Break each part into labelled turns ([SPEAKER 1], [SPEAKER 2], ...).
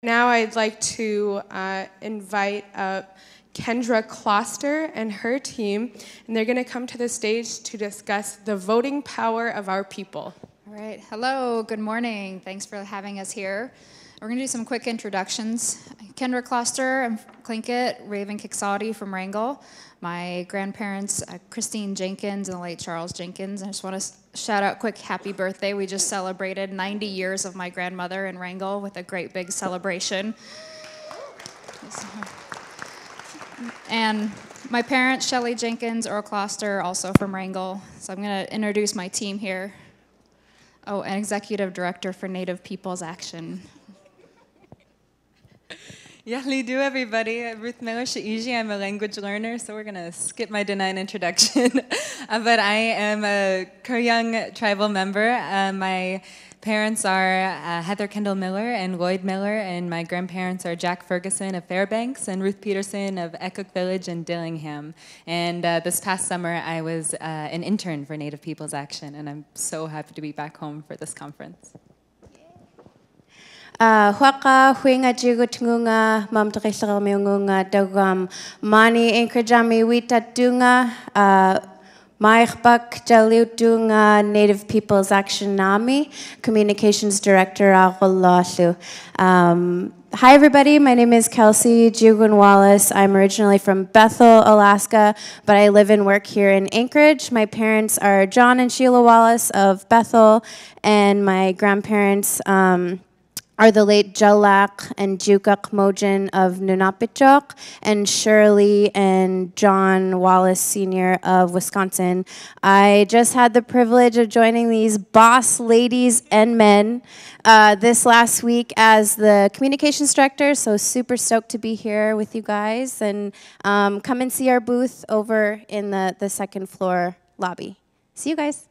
[SPEAKER 1] Now I'd like to invite up Kendra Kloster and her team, and they're going to come to the stage to discuss the voting power of our people.
[SPEAKER 2] All right. Hello. Good morning. Thanks for having us here. We're going to do some quick introductions. Kendra Kloster, I'm Tlingit, Raven Kiksadi from Wrangell. My grandparents, Christine Jenkins and the late Charles Jenkins. I just want to shout out quick happy birthday. We just celebrated 90 years of my grandmother in Wrangell with a great big celebration. And my parents, Shelley Jenkins, Earl Kloster, also from Wrangell. So I'm going to introduce my team here. Oh, and Executive Director for Native Peoples Action.
[SPEAKER 3] Yahlidu, everybody. Ruth Miller Shaiji. I'm a language learner, so we're going to skip my denied introduction. But I am a Kuryong tribal member. My parents are Heather Kendall Miller and Lloyd Miller, and my grandparents are Jack Ferguson of Fairbanks and Ruth Peterson of Ecook Village in Dillingham. And this past summer, I was an intern for Native Peoples Action, and I'm so happy to be back home for this conference.
[SPEAKER 4] Huaka huinga jigutunga mam trekisara miungunga dogam mani inkrajami wita dunga Mairbak Jaliutunga Native Peoples Action Nami Communications Director Agolasu. Hi everybody, my name is Kelsey Jugun Wallace. I'm originally from Bethel, Alaska, but I live and work here in Anchorage. My parents are John and Sheila Wallace of Bethel, and my grandparents are the late Jalak and Jukak Mojan of Nunapitchok, and Shirley and John Wallace Sr. of Wisconsin. I just had the privilege of joining these boss ladies and men this last week as the communications director, so super stoked to be here with you guys, and come and see our booth over in the second floor lobby. See you guys.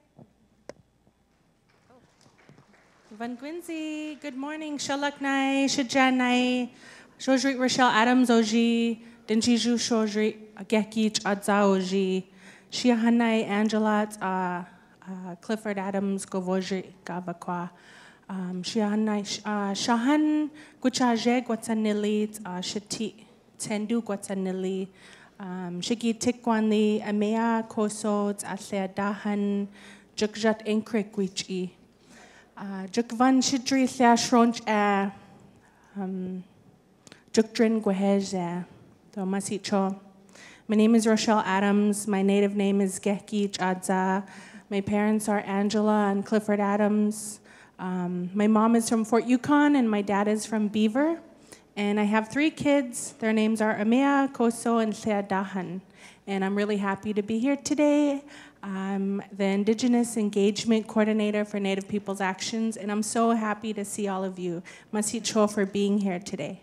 [SPEAKER 5] Van Quincy, good morning. Shalaknai, Shajanai, Shojri Rochelle Adams Oji, Dinjiju Shojri Gekich Adza Oji, Shiahanai Angelat, Clifford Adams Govojri Gavakwa, Shiahanai Shahan Guchaje Guatanilit, Shati Tendu Guatanili, Shigi Tikwanli, Amea Koso, Atlea Dahan, Jukjat Inkrik Wichi. Jukvan Shidri Thashronch Jukdrin Gwehej Masicho. My name is Rochelle Adams. My native name is Geki Chadza. My parents are Angela and Clifford Adams. My mom is from Fort Yukon and my dad is from Beaver. And I have 3 kids. Their names are Amea, Koso, and Seadahan. And I'm really happy to be here today. I'm the Indigenous Engagement Coordinator for Native Peoples Actions, and I'm so happy to see all of you. Masicho for being here today.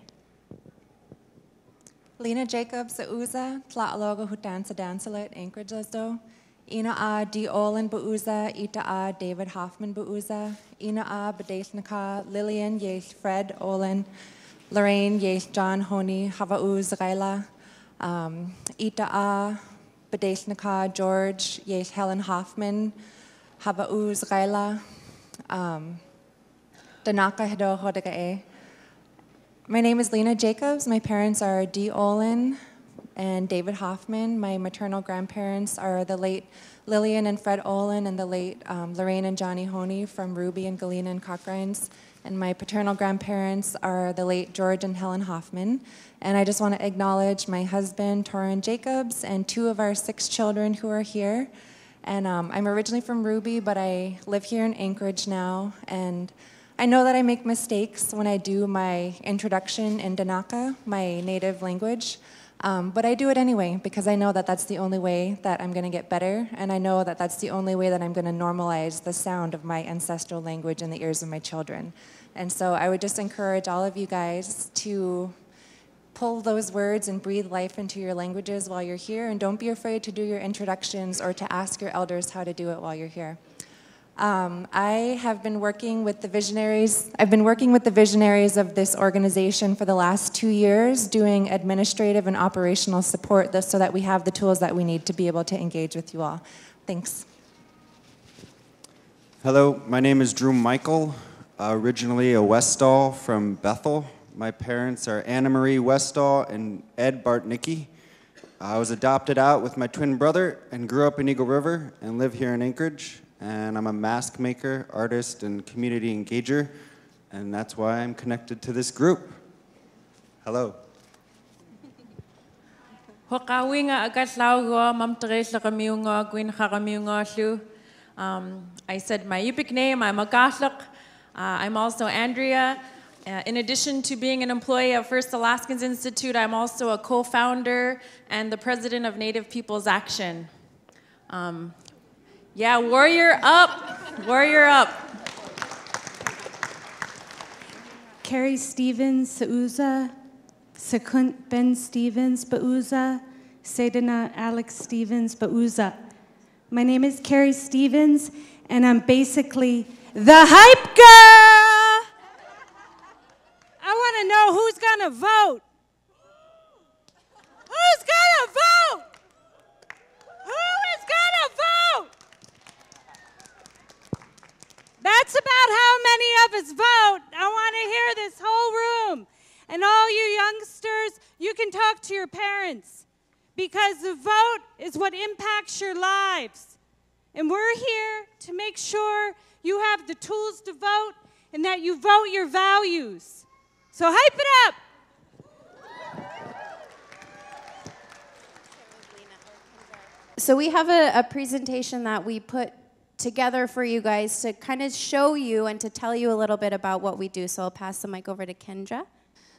[SPEAKER 6] Lena Jacobs, Uza, Tlaaloga Hutansa Dansalet, Anchorage Lesdo. Ina A. D. Olin Bauza, Ita A. David Hoffman Bauza. Ina A. Badesnaka, Lillian, Yes, Fred Olin. Lorraine, Yes, John Honey, Havauz, Raila. Ita A. Badesnaka, George, Yes, Helen Hoffman, Havauz, Raila, Danaka Hido Hodagae. My name is Lena Jacobs. My parents are Dee Olin and David Hoffman. My maternal grandparents are the late Lillian and Fred Olin and the late Lorraine and Johnny Honey from Ruby and Galena and Cochrines. And my paternal grandparents are the late George and Helen Hoffman. And I just want to acknowledge my husband, Torrin Jacobs, and 2 of our 6 children who are here. And I'm originally from Ruby, but I live here in Anchorage now. And I know that I make mistakes when I do my introduction in Danaka, my native language. But I do it anyway, because I know that that's the only way that I'm going to get better. And I know that that's the only way that I'm going to normalize the sound of my ancestral language in the ears of my children. And so I would just encourage all of you guys to pull those words and breathe life into your languages while you're here, and don't be afraid to do your introductions or to ask your elders how to do it while you're here. I have been working with the visionaries. I've been working with the visionaries of this organization for the last 2 years, doing administrative and operational support so that we have the tools that we need to be able to engage with you all. Thanks.
[SPEAKER 7] Hello, my name is Drew Michael. Originally a Westall from Bethel, My parents are Anna Marie Westall and Ed Bartnicki. I was adopted out with my twin brother and grew up in Eagle River and live here in Anchorage. And I'm a mask maker, artist, and community engager. And that's why I'm connected to this group. Hello.
[SPEAKER 8] I said my Yupik name, I'm a Catholic. I'm also Andrea. In addition to being an employee of First Alaskans Institute, I'm also a co-founder and the president of Native Peoples Action. Yeah, warrior up, warrior up.
[SPEAKER 9] Carrie Stevens, Sauza, Sekunt Ben Stevens, Bauza, Sedana Alex Stevens, Bauza. My name is Carrie Stevens, and I'm basically the hype girl. I want to know who's going to vote. Who's going to vote? Who is going to vote? That's about how many of us vote. I want to hear this whole room. And all you youngsters, you can talk to your parents because the vote is what impacts your lives. And we're here to make sure you have the tools to vote and that you vote your values. So hype it up.
[SPEAKER 4] So we have a presentation that we put together for you guys to kind of show you and to tell you a little bit about what we do. So I'll pass the mic over to Kendra.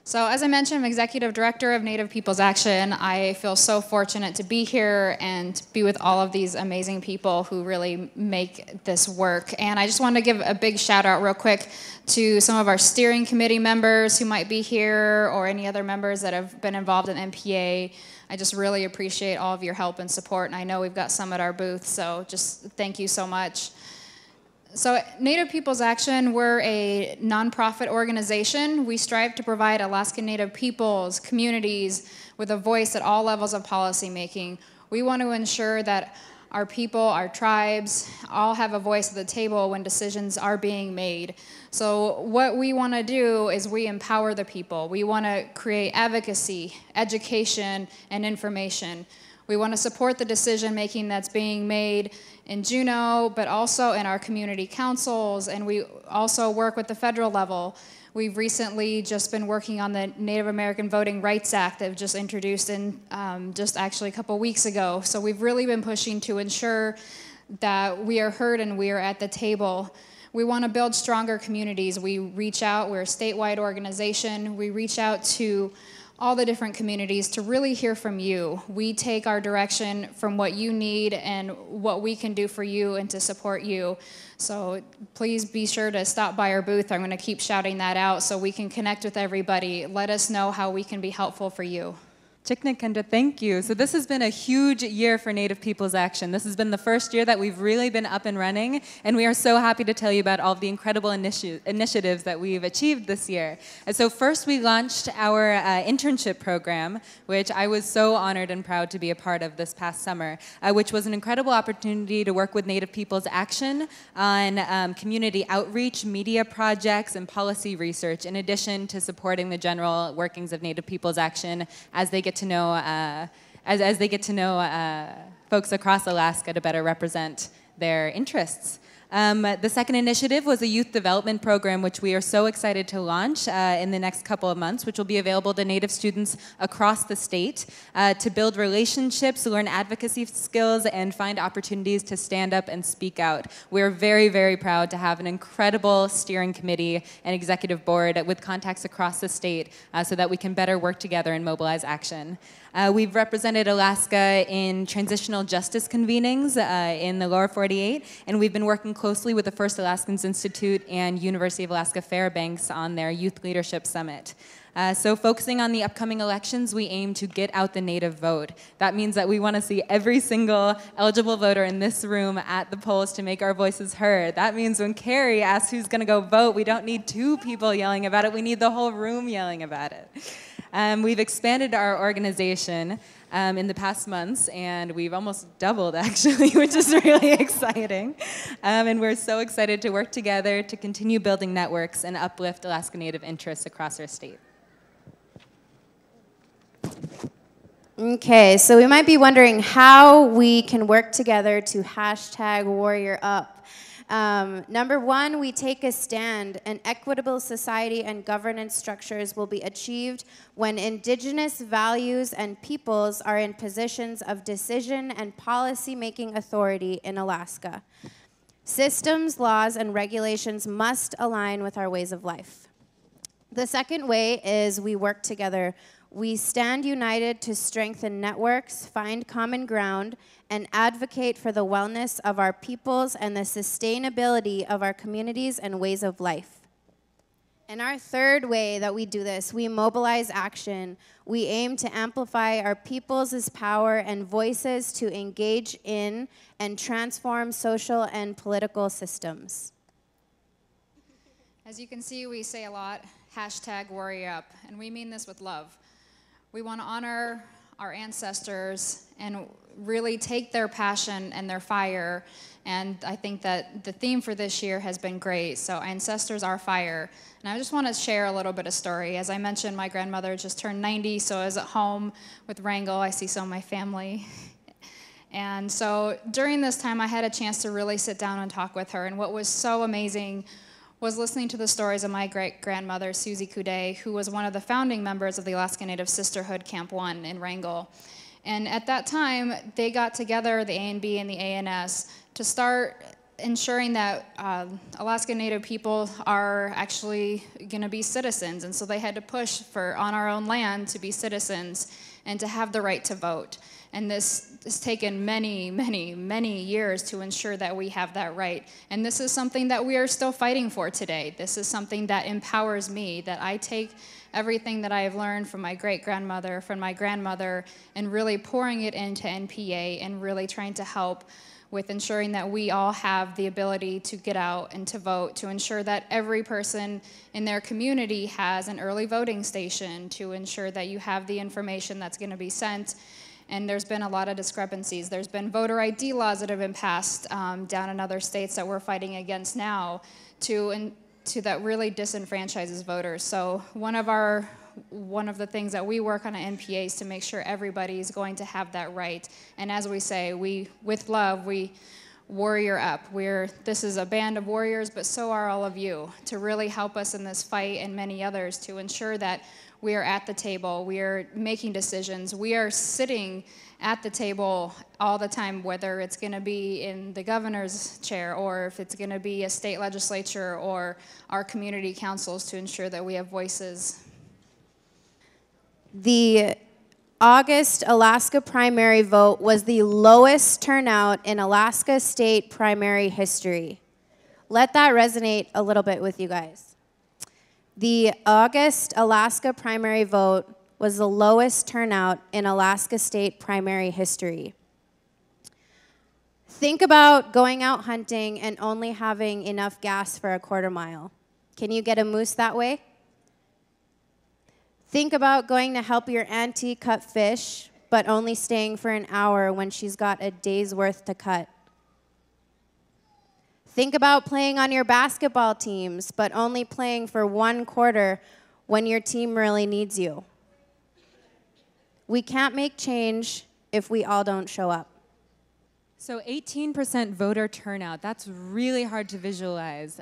[SPEAKER 2] So as I mentioned, I'm Executive Director of Native Peoples Action. I feel so fortunate to be here and be with all of these amazing people who really make this work. And I just want to give a big shout out real quick to some of our steering committee members who might be here or any other members that have been involved in NPA. I just really appreciate all of your help and support. And I know we've got some at our booth, so just thank you so much. So Native Peoples Action, we're a nonprofit organization. We strive to provide Alaskan Native peoples, communities, with a voice at all levels of policymaking. We want to ensure that our people, our tribes, all have a voice at the table when decisions are being made. So what we want to do is we empower the people. We want to create advocacy, education, and information. We want to support the decision-making that's being made in Juneau, but also in our community councils, and we also work with the federal level. We've recently just been working on the Native American Voting Rights Act that was just introduced in just actually a couple weeks ago. So we've really been pushing to ensure that we are heard and we are at the table. We want to build stronger communities. We reach out, we're a statewide organization, we reach out to all the different communities to really hear from you. We take our direction from what you need and what we can do for you and to support you. So please be sure to stop by our booth. I'm going to keep shouting that out so we can connect with everybody. Let us know how we can be helpful for you.
[SPEAKER 3] Chiknik, Kendra, thank you. So this has been a huge year for Native Peoples Action. This has been the first year that we've really been up and running, and we are so happy to tell you about all of the incredible initiatives that we've achieved this year. And so first we launched our internship program, which I was so honored and proud to be a part of this past summer, which was an incredible opportunity to work with Native Peoples Action on community outreach, media projects, and policy research, in addition to supporting the general workings of Native Peoples Action as they get to know as they get to know folks across Alaska to better represent their interests. The second initiative was a youth development program, which we are so excited to launch in the next couple of months, which will be available to Native students across the state to build relationships, learn advocacy skills, and find opportunities to stand up and speak out. We're very, very proud to have an incredible steering committee and executive board with contacts across the state so that we can better work together and mobilize action. We've represented Alaska in transitional justice convenings in the lower 48, and we've been working closely with the First Alaskans Institute and University of Alaska Fairbanks on their Youth Leadership Summit. So focusing on the upcoming elections, we aim to get out the Native vote. That means that we want to see every single eligible voter in this room at the polls to make our voices heard. That means when Carrie asks who's going to go vote, we don't need two people yelling about it, we need the whole room yelling about it. We've expanded our organization in the past months, and we've almost doubled, actually, which is really exciting. And we're so excited to work together to continue building networks and uplift Alaska Native interests across our state.
[SPEAKER 4] Okay, so we might be wondering how we can work together to hashtag warrior up. Number one, we take a stand. An equitable society and governance structures will be achieved when indigenous values and peoples are in positions of decision and policy-making authority in Alaska. Systems, laws, and regulations must align with our ways of life. The second way is we work together. We stand united to strengthen networks, find common ground, and advocate for the wellness of our peoples and the sustainability of our communities and ways of life. And our third way that we do this, we mobilize action. We aim to amplify our peoples' power and voices to engage in and transform social and political systems.
[SPEAKER 2] As you can see, we say a lot, hashtag warrior up, and we mean this with love. We want to honor our ancestors and really take their passion and their fire. And I think that the theme for this year has been great. So ancestors are fire. And I just want to share a little bit of story. As I mentioned, my grandmother just turned 90, so I was at home with Wrangell. I see some of my family. And so during this time, I had a chance to really sit down and talk with her. And what was so amazing was listening to the stories of my great-grandmother, Susie Coudet, who was one of the founding members of the Alaska Native Sisterhood Camp 1 in Wrangell. And at that time, they got together, the A&B and the ANS, to start ensuring that Alaska Native people are actually going to be citizens. And so they had to push for, on our own land, to be citizens and to have the right to vote. And this has taken many, many, many years to ensure that we have that right. And this is something that we are still fighting for today. This is something that empowers me, that I take everything that I have learned from my great-grandmother, from my grandmother, and really pouring it into NPA and really trying to help with ensuring that we all have the ability to get out and to vote, to ensure that every person in their community has an early voting station, to ensure that you have the information that's going to be sent. And there's been a lot of discrepancies. There's been voter ID laws that have been passed down in other states that we're fighting against now to that really disenfranchises voters. So one of the things that we work on at NPA is to make sure everybody is going to have that right. And as we say, with love, we warrior up. This is a band of warriors, but so are all of you, to really help us in this fight and many others to ensure that we are at the table, we are making decisions, we are sitting at the table all the time, whether it's going to be in the governor's chair or if it's going to be a state legislature or our community councils, to ensure that we have voices.
[SPEAKER 4] The August Alaska primary vote was the lowest turnout in Alaska state primary history. Let that resonate a little bit with you guys. The August Alaska primary vote was the lowest turnout in Alaska state primary history. Think about going out hunting and only having enough gas for a quarter mile. Can you get a moose that way? Think about going to help your auntie cut fish, but only staying for an hour when she's got a day's worth to cut. Think about playing on your basketball teams, but only playing for one quarter when your team really needs you. We can't make change if we all don't show up.
[SPEAKER 3] So 18% voter turnout, that's really hard to visualize,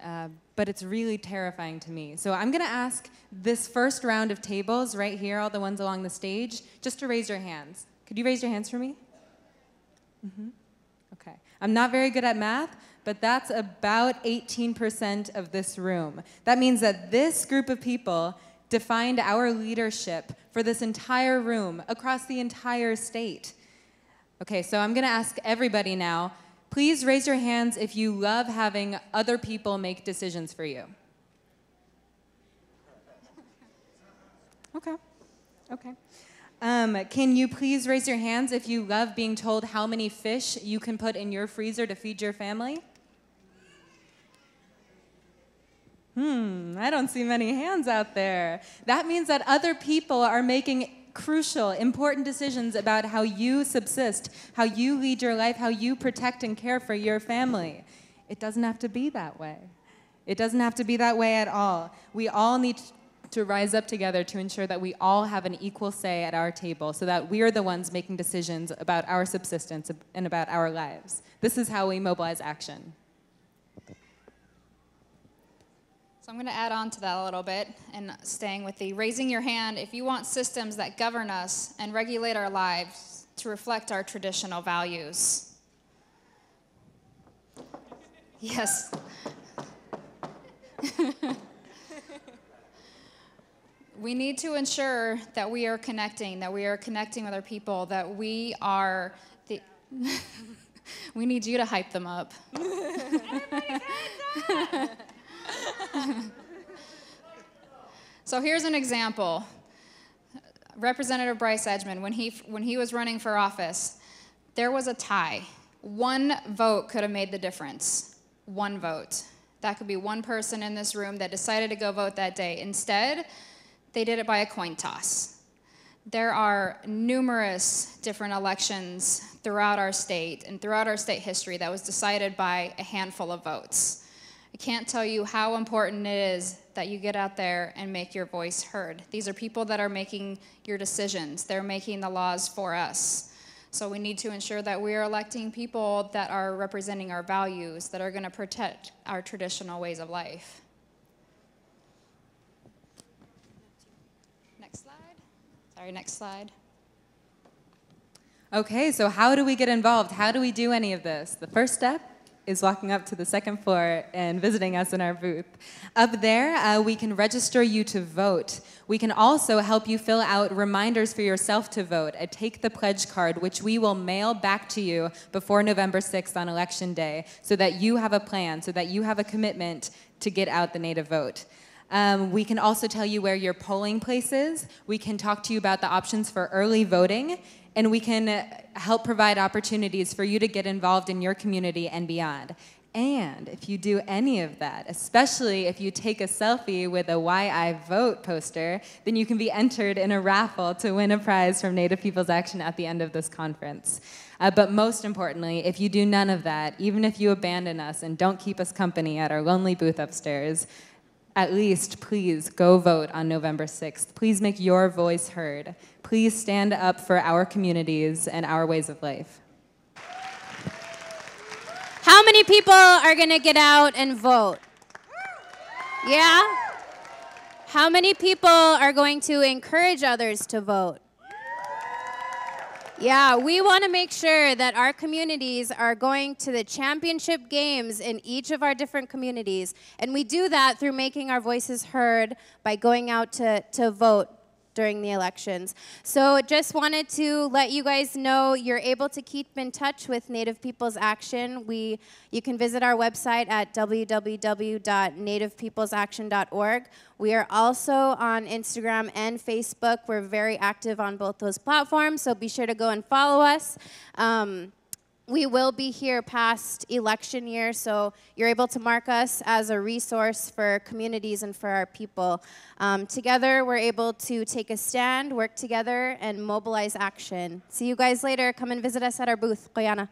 [SPEAKER 3] but it's really terrifying to me. So I'm gonna ask this first round of tables right here, all the ones along the stage, just to raise your hands. Could you raise your hands for me? Mm-hmm. Okay. I'm not very good at math, but that's about 18% of this room. That means that this group of people defined our leadership for this entire room across the entire state. Okay, so I'm gonna ask everybody now, please raise your hands if you love having other people make decisions for you. Okay, okay. Can you please raise your hands if you love being told how many fish you can put in your freezer to feed your family? I don't see many hands out there. That means that other people are making crucial, important decisions about how you subsist, how you lead your life, how you protect and care for your family. It doesn't have to be that way. It doesn't have to be that way at all. We all need to rise up together to ensure that we all have an equal say at our table so that we are the ones making decisions about our subsistence and about our lives. This is how we mobilize action.
[SPEAKER 2] So I'm going to add on to that a little bit and staying with the raising your hand if you want systems that govern us and regulate our lives to reflect our traditional values. Yes. We need to ensure that we are connecting with our people, that we are the... We need you to hype them up. So here's an example. Representative Bryce Edgman, when he was running for office, there was a tie. One vote could have made the difference. One vote. That could be one person in this room that decided to go vote that day. Instead, they did it by a coin toss. There are numerous different elections throughout our state and throughout our state history that was decided by a handful of votes. I can't tell you how important it is that you get out there and make your voice heard. These are people that are making your decisions. They're making the laws for us. So we need to ensure that we are electing people that are representing our values, that are going to protect our traditional ways of life. Next slide. Sorry, next slide.
[SPEAKER 3] Okay, so how do we get involved? How do we do any of this? The first step is walking up to the second floor and visiting us in our booth. Up there, we can register you to vote. We can also help you fill out reminders for yourself to vote. A Take the Pledge card, which we will mail back to you before November 6th on Election Day, so that you have a plan, so that you have a commitment to get out the Native vote. We can also tell you where your polling place is. We can talk to you about the options for early voting, and we can help provide opportunities for you to get involved in your community and beyond. And if you do any of that, especially if you take a selfie with a Why I Vote poster, then you can be entered in a raffle to win a prize from Native Peoples Action at the end of this conference. But most importantly, if you do none of that, even if you abandon us and don't keep us company at our lonely booth upstairs, at least please go vote on November 6th. Please make your voice heard. Please stand up for our communities and our ways of life.
[SPEAKER 4] How many people are going to get out and vote? Yeah? How many people are going to encourage others to vote? Yeah, we want to make sure that our communities are going to the championship games in each of our different communities. And we do that through making our voices heard by going out to vote during the elections. So just wanted to let you guys know you're able to keep in touch with Native Peoples Action. You can visit our website at www.nativepeoplesaction.org. We are also on Instagram and Facebook. We're very active on both those platforms, so be sure to go and follow us. We will be here past election year, so you're able to mark us as a resource for communities and for our people. Together, we're able to take a stand, work together, and mobilize action. See you guys later. Come and visit us at our booth. Koyana.